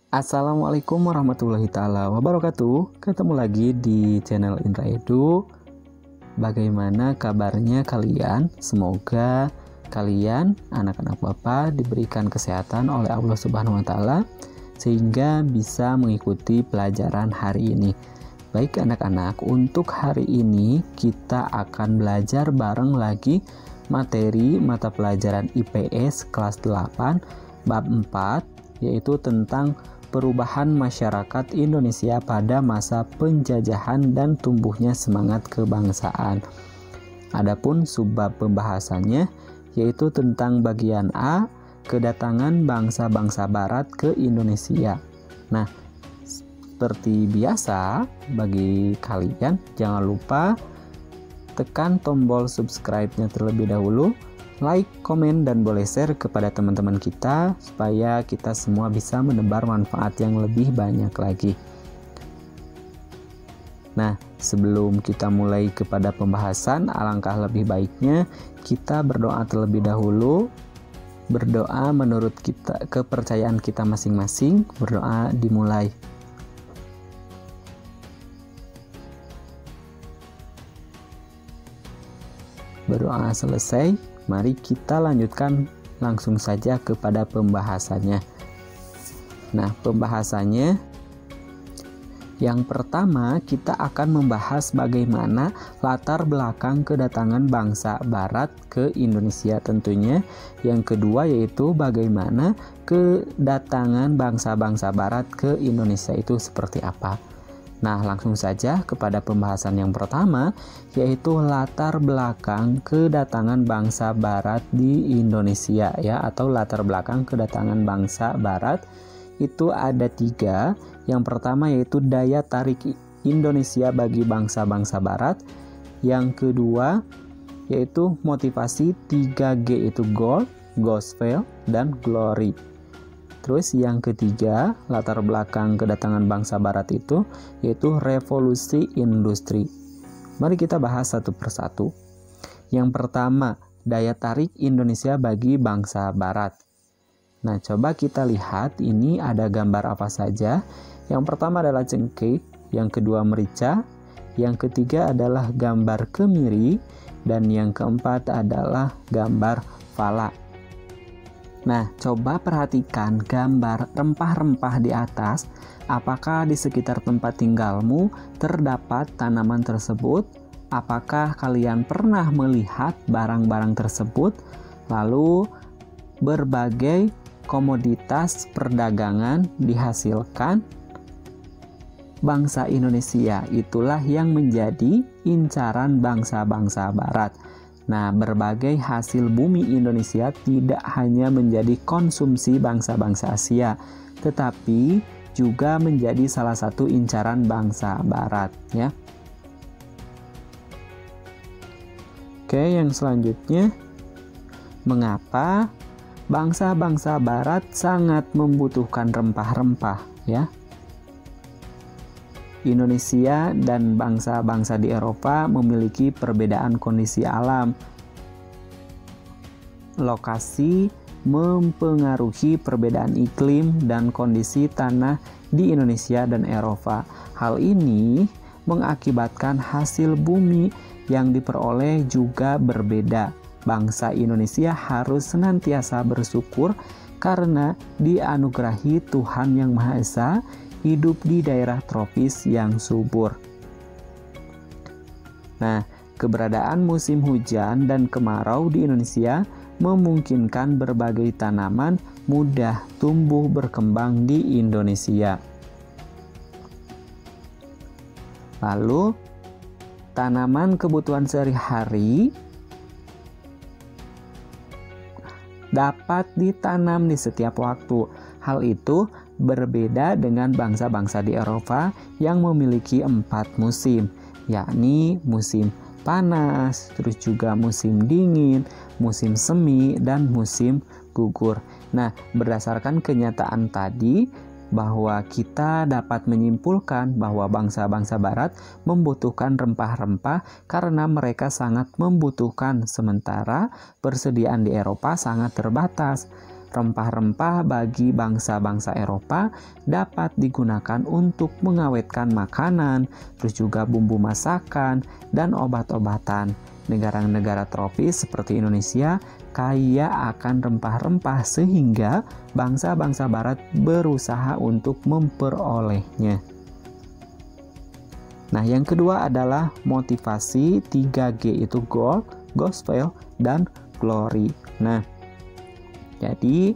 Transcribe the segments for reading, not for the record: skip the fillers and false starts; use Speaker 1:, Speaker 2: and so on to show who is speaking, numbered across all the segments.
Speaker 1: Assalamualaikum warahmatullahi taala wabarakatuh. Ketemu lagi di channel Indra Edu. Bagaimana kabarnya kalian? Semoga kalian, anak-anak Bapak, diberikan kesehatan oleh Allah Subhanahu wa taala sehingga bisa mengikuti pelajaran hari ini. Baik anak-anak, untuk hari ini kita akan belajar bareng lagi materi mata pelajaran IPS kelas 8 bab 4, yaitu tentang perubahan masyarakat Indonesia pada masa penjajahan dan tumbuhnya semangat kebangsaan. Adapun subbab pembahasannya yaitu tentang bagian A, kedatangan bangsa-bangsa barat ke Indonesia. Nah, seperti biasa bagi kalian jangan lupa tekan tombol subscribe-nya terlebih dahulu, like, komen, dan boleh share kepada teman-teman kita supaya kita semua bisa menebar manfaat yang lebih banyak lagi. Nah, sebelum kita mulai kepada pembahasan, alangkah lebih baiknya kita berdoa terlebih dahulu. Berdoa menurut kita, kepercayaan kita masing-masing. Berdoa dimulai. Berdoa selesai, mari kita lanjutkan langsung saja kepada pembahasannya. Nah, pembahasannya yang pertama kita akan membahas bagaimana latar belakang kedatangan bangsa barat ke Indonesia tentunya. Yang kedua yaitu bagaimana kedatangan bangsa-bangsa barat ke Indonesia itu seperti apa. Nah, langsung saja kepada pembahasan yang pertama, yaitu latar belakang kedatangan bangsa barat di Indonesia ya, atau latar belakang kedatangan bangsa barat itu ada 3. Yang pertama yaitu daya tarik Indonesia bagi bangsa-bangsa barat. Yang kedua yaitu motivasi 3G itu gold, gospel, dan glory. Terus yang ketiga, latar belakang kedatangan bangsa barat itu yaitu revolusi industri. Mari kita bahas satu persatu. Yang pertama, daya tarik Indonesia bagi bangsa barat. Nah, coba kita lihat ini ada gambar apa saja. Yang pertama adalah cengkeh, yang kedua merica, yang ketiga adalah gambar kemiri, dan yang keempat adalah gambar pala. Nah, coba perhatikan gambar rempah-rempah di atas. Apakah di sekitar tempat tinggalmu terdapat tanaman tersebut? Apakah kalian pernah melihat barang-barang tersebut? Lalu, berbagai komoditas perdagangan dihasilkan bangsa Indonesia. Itulah yang menjadi incaran bangsa-bangsa barat. Nah, berbagai hasil bumi Indonesia tidak hanya menjadi konsumsi bangsa-bangsa Asia, tetapi juga menjadi salah satu incaran bangsa Barat, ya. Oke, yang selanjutnya, mengapa bangsa-bangsa Barat sangat membutuhkan rempah-rempah, ya? Indonesia dan bangsa-bangsa di Eropa memiliki perbedaan kondisi alam. Lokasi mempengaruhi perbedaan iklim dan kondisi tanah di Indonesia dan Eropa. Hal ini mengakibatkan hasil bumi yang diperoleh juga berbeda. Bangsa Indonesia harus senantiasa bersyukur karena dianugerahi Tuhan Yang Maha Esa hidup di daerah tropis yang subur. Nah, keberadaan musim hujan dan kemarau di Indonesia memungkinkan berbagai tanaman mudah tumbuh berkembang di Indonesia. Lalu, tanaman kebutuhan sehari-hari dapat ditanam di setiap waktu. Hal itu berbeda dengan bangsa-bangsa di Eropa yang memiliki 4 musim, yakni musim panas, terus juga musim dingin, musim semi, dan musim gugur. Nah, berdasarkan kenyataan tadi, bahwa kita dapat menyimpulkan bahwa bangsa-bangsa barat membutuhkan rempah-rempah karena mereka sangat membutuhkan, sementara persediaan di Eropa sangat terbatas. Rempah-rempah bagi bangsa-bangsa Eropa dapat digunakan untuk mengawetkan makanan, terus juga bumbu masakan, dan obat-obatan. Negara-negara tropis seperti Indonesia kaya akan rempah-rempah sehingga bangsa-bangsa barat berusaha untuk memperolehnya. Nah, yang kedua adalah motivasi 3G itu goal, gospel, dan glory. Nah, jadi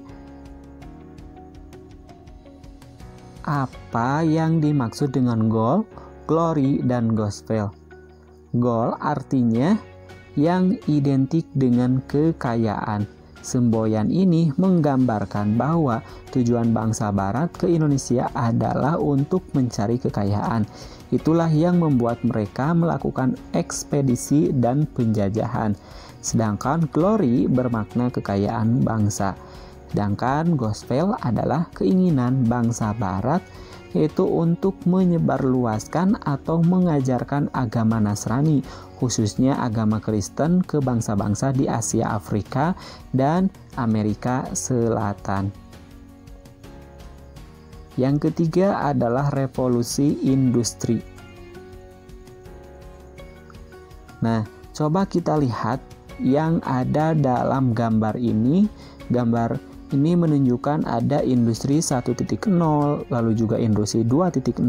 Speaker 1: apa yang dimaksud dengan goal, glory, dan gospel? Goal artinya yang identik dengan kekayaan. Semboyan ini menggambarkan bahwa tujuan bangsa barat ke Indonesia adalah untuk mencari kekayaan. Itulah yang membuat mereka melakukan ekspedisi dan penjajahan. Sedangkan glory bermakna kekayaan bangsa. Sedangkan gospel adalah keinginan bangsa barat, yaitu untuk menyebarluaskan atau mengajarkan agama Nasrani, khususnya agama Kristen ke bangsa-bangsa di Asia, Afrika, dan Amerika Selatan. Yang ketiga adalah revolusi industri. Nah, coba kita lihat yang ada dalam gambar ini. Gambar ini menunjukkan ada industri 1.0, lalu juga industri 2.0,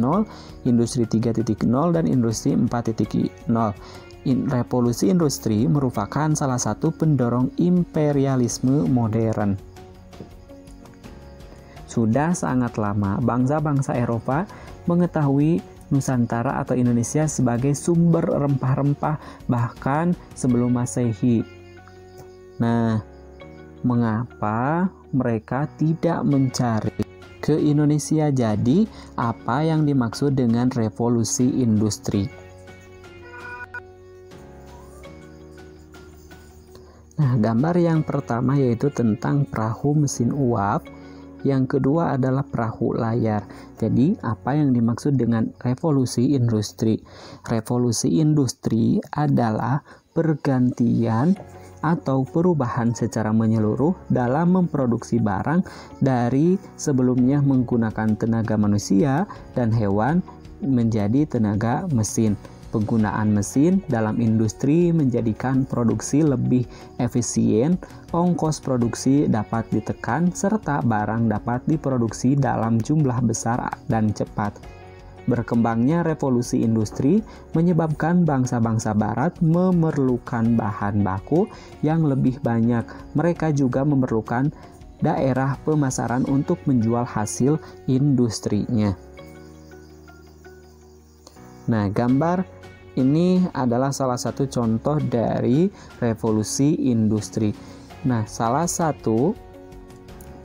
Speaker 1: industri 3.0, dan industri 4.0. Revolusi industri merupakan salah satu pendorong imperialisme modern. Sudah sangat lama bangsa-bangsa Eropa mengetahui Nusantara atau Indonesia sebagai sumber rempah-rempah bahkan sebelum Masehi. Nah, mengapa mereka tidak mencari ke Indonesia? Jadi, apa yang dimaksud dengan revolusi industri? Nah, gambar yang pertama yaitu tentang perahu mesin uap. Yang kedua adalah perahu layar. Jadi, apa yang dimaksud dengan revolusi industri? Revolusi industri adalah pergantian atau perubahan secara menyeluruh dalam memproduksi barang dari sebelumnya menggunakan tenaga manusia dan hewan menjadi tenaga mesin. Penggunaan mesin dalam industri menjadikan produksi lebih efisien, ongkos produksi dapat ditekan, serta barang dapat diproduksi dalam jumlah besar dan cepat. Berkembangnya revolusi industri menyebabkan bangsa-bangsa barat memerlukan bahan baku yang lebih banyak. Mereka juga memerlukan daerah pemasaran untuk menjual hasil industrinya. Nah, gambar ini adalah salah satu contoh dari revolusi industri. Nah, salah satu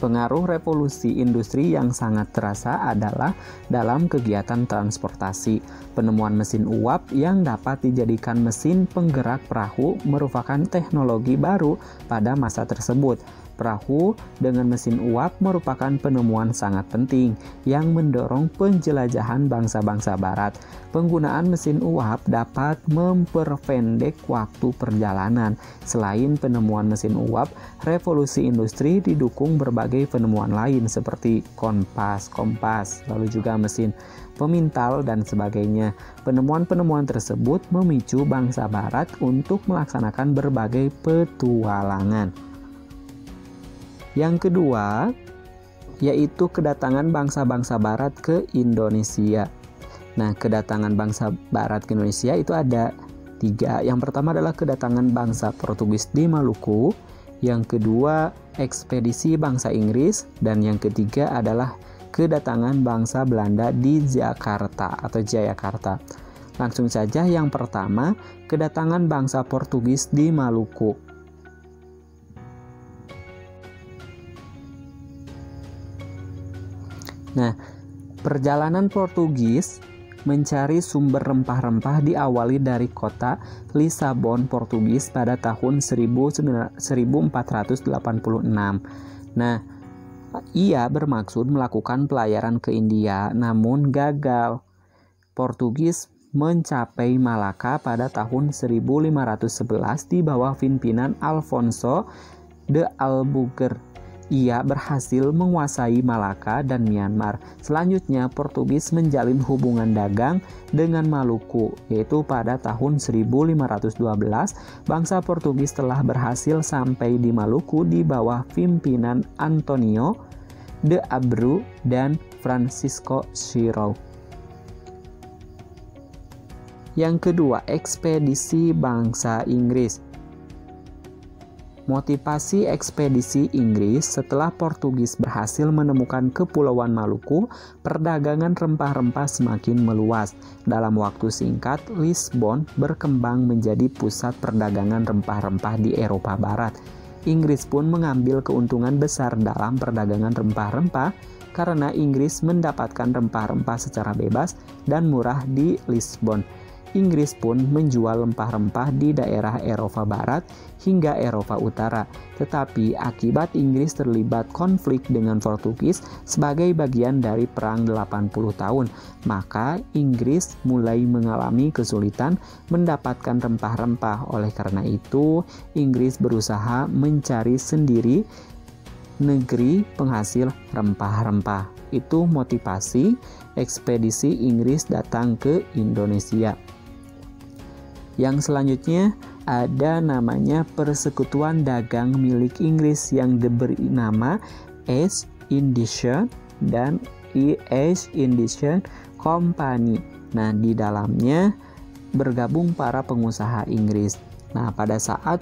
Speaker 1: pengaruh revolusi industri yang sangat terasa adalah dalam kegiatan transportasi. Penemuan mesin uap yang dapat dijadikan mesin penggerak perahu merupakan teknologi baru pada masa tersebut. Perahu dengan mesin uap merupakan penemuan sangat penting yang mendorong penjelajahan bangsa-bangsa barat. Penggunaan mesin uap dapat memperpendek waktu perjalanan. Selain penemuan mesin uap, revolusi industri didukung berbagai penemuan lain seperti kompas, lalu juga mesin pemintal dan sebagainya. Penemuan-penemuan tersebut memicu bangsa barat untuk melaksanakan berbagai petualangan. Yang kedua, yaitu kedatangan bangsa-bangsa barat ke Indonesia. Nah, kedatangan bangsa barat ke Indonesia itu ada 3. Yang pertama adalah kedatangan bangsa Portugis di Maluku. Yang kedua, ekspedisi bangsa Inggris. Dan yang ketiga adalah kedatangan bangsa Belanda di Jakarta atau Jayakarta. Langsung saja yang pertama, kedatangan bangsa Portugis di Maluku. Nah, perjalanan Portugis mencari sumber rempah-rempah diawali dari kota Lisabon, Portugis pada tahun 1486. Nah, ia bermaksud melakukan pelayaran ke India, namun gagal. Portugis mencapai Malaka pada tahun 1511 di bawah pimpinan Alfonso de Albuquerque. ia berhasil menguasai Malaka dan Myanmar. Selanjutnya, Portugis menjalin hubungan dagang dengan Maluku, yaitu pada tahun 1512, bangsa Portugis telah berhasil sampai di Maluku di bawah pimpinan Antonio de Abreu dan Francisco Sirou. Yang kedua, ekspedisi bangsa Inggris. Motivasi ekspedisi Inggris setelah Portugis berhasil menemukan Kepulauan Maluku, perdagangan rempah-rempah semakin meluas. Dalam waktu singkat, Lisbon berkembang menjadi pusat perdagangan rempah-rempah di Eropa Barat. Inggris pun mengambil keuntungan besar dalam perdagangan rempah-rempah karena Inggris mendapatkan rempah-rempah secara bebas dan murah di Lisbon. Inggris pun menjual rempah-rempah di daerah Eropa Barat hingga Eropa Utara. Tetapi akibat Inggris terlibat konflik dengan Portugis sebagai bagian dari Perang 80 tahun, maka Inggris mulai mengalami kesulitan mendapatkan rempah-rempah. Oleh karena itu, Inggris berusaha mencari sendiri negeri penghasil rempah-rempah. Itu motivasi ekspedisi Inggris datang ke Indonesia. Yang selanjutnya ada namanya Persekutuan Dagang milik Inggris yang diberi nama East Indian dan East Indian Company. Nah, di dalamnya bergabung para pengusaha Inggris. Nah, pada saat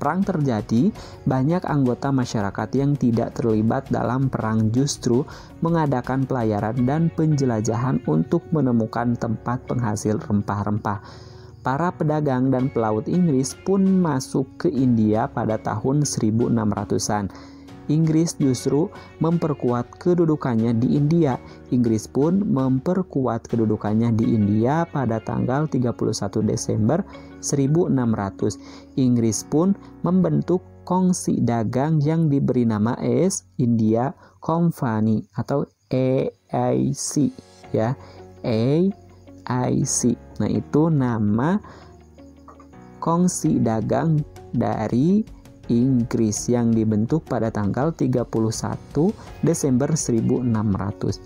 Speaker 1: perang terjadi, banyak anggota masyarakat yang tidak terlibat dalam perang justru mengadakan pelayaran dan penjelajahan untuk menemukan tempat penghasil rempah-rempah. Para pedagang dan pelaut Inggris pun masuk ke India pada tahun 1600-an. Inggris justru memperkuat kedudukannya di India. Inggris pun memperkuat kedudukannya di India pada tanggal 31 Desember 1600. Inggris pun membentuk kongsi dagang yang diberi nama East India Company atau AIC ya. AIC. Nah, itu nama kongsi dagang dari Inggris yang dibentuk pada tanggal 31 Desember 1600.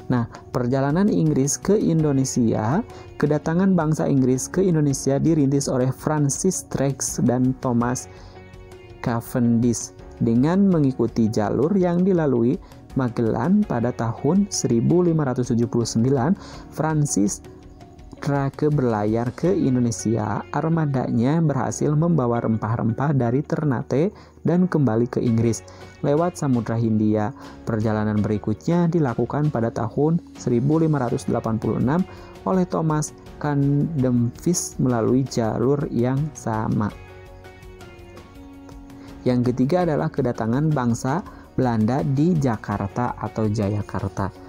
Speaker 1: Nah, perjalanan Inggris ke Indonesia, kedatangan bangsa Inggris ke Indonesia dirintis oleh Francis Drake dan Thomas Cavendish dengan mengikuti jalur yang dilalui Magellan pada tahun 1579. Francis Drake berlayar ke Indonesia. Armadanya berhasil membawa rempah-rempah dari Ternate dan kembali ke Inggris lewat Samudra Hindia. Perjalanan berikutnya dilakukan pada tahun 1586 oleh Thomas Cavendish melalui jalur yang sama. Yang ketiga adalah kedatangan bangsa Belanda di Jakarta atau Jayakarta.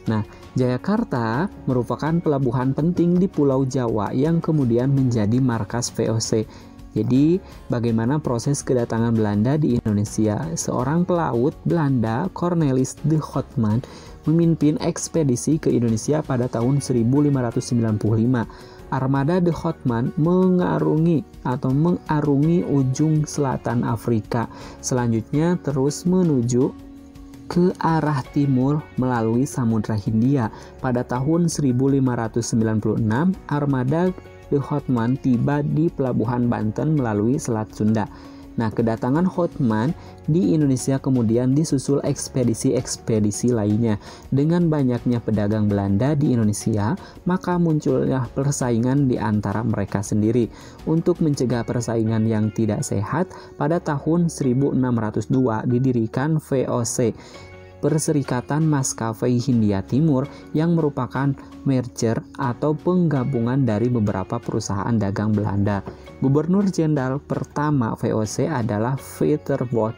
Speaker 1: Nah, Jayakarta merupakan pelabuhan penting di Pulau Jawa yang kemudian menjadi markas VOC. Jadi, bagaimana proses kedatangan Belanda di Indonesia? Seorang pelaut Belanda, Cornelis de Houtman, memimpin ekspedisi ke Indonesia pada tahun 1595. Armada de Houtman mengarungi ujung selatan Afrika. Selanjutnya terus menuju ke arah timur melalui Samudra Hindia. Pada tahun 1596, armada de Houtman tiba di pelabuhan Banten melalui Selat Sunda. Nah, kedatangan Houtman di Indonesia kemudian disusul ekspedisi-ekspedisi lainnya. Dengan banyaknya pedagang Belanda di Indonesia, maka munculnya persaingan di antara mereka sendiri. Untuk mencegah persaingan yang tidak sehat, pada tahun 1602 didirikan VOC, Perserikatan Maskapai Hindia Timur, yang merupakan merger atau penggabungan dari beberapa perusahaan dagang Belanda. Gubernur Jenderal pertama VOC adalah Waterboot.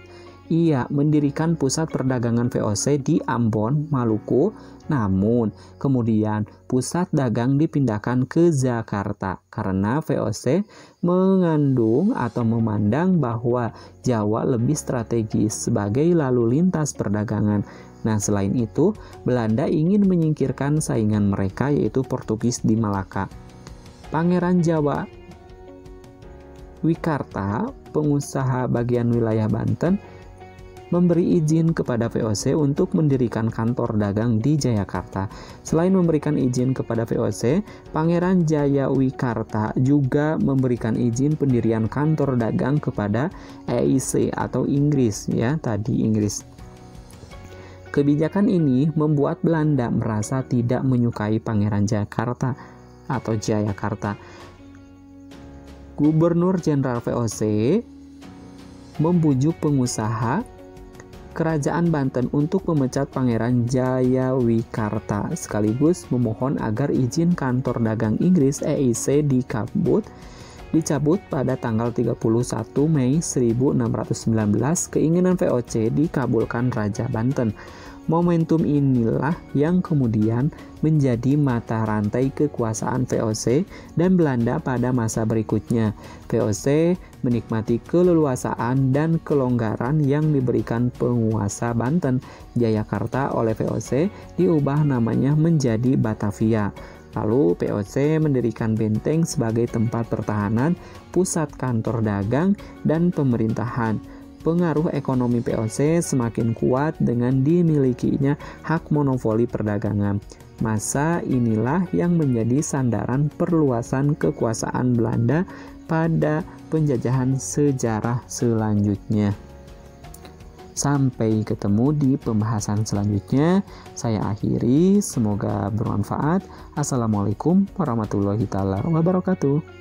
Speaker 1: Ia mendirikan pusat perdagangan VOC di Ambon, Maluku. Namun, kemudian pusat dagang dipindahkan ke Jakarta karena VOC mengandung atau memandang bahwa Jawa lebih strategis sebagai lalu lintas perdagangan. Nah, selain itu, Belanda ingin menyingkirkan saingan mereka yaitu Portugis di Malaka. Pangeran Jawa Wikarta, pengusaha bagian wilayah Banten, memberi izin kepada VOC untuk mendirikan kantor dagang di Jayakarta. Selain memberikan izin kepada VOC, Pangeran Jayawikarta juga memberikan izin pendirian kantor dagang kepada EIC atau Inggris, ya, tadi Inggris. Kebijakan ini membuat Belanda merasa tidak menyukai Pangeran Jakarta atau Jayakarta. Gubernur Jenderal VOC membujuk pengusaha Kerajaan Banten untuk memecat Pangeran Jayawikarta sekaligus memohon agar izin kantor dagang Inggris EIC dicabut pada tanggal 31 Mei 1619. Keinginan VOC dikabulkan Raja Banten. Momentum inilah yang kemudian menjadi mata rantai kekuasaan VOC dan Belanda pada masa berikutnya. VOC menikmati keleluasaan dan kelonggaran yang diberikan penguasa Banten. Jayakarta oleh VOC diubah namanya menjadi Batavia. Lalu VOC mendirikan benteng sebagai tempat pertahanan, pusat kantor dagang, dan pemerintahan. Pengaruh ekonomi VOC semakin kuat dengan dimilikinya hak monopoli perdagangan. Masa inilah yang menjadi sandaran perluasan kekuasaan Belanda pada penjajahan sejarah selanjutnya. Sampai ketemu di pembahasan selanjutnya. Saya akhiri, semoga bermanfaat. Assalamualaikum warahmatullahi wabarakatuh.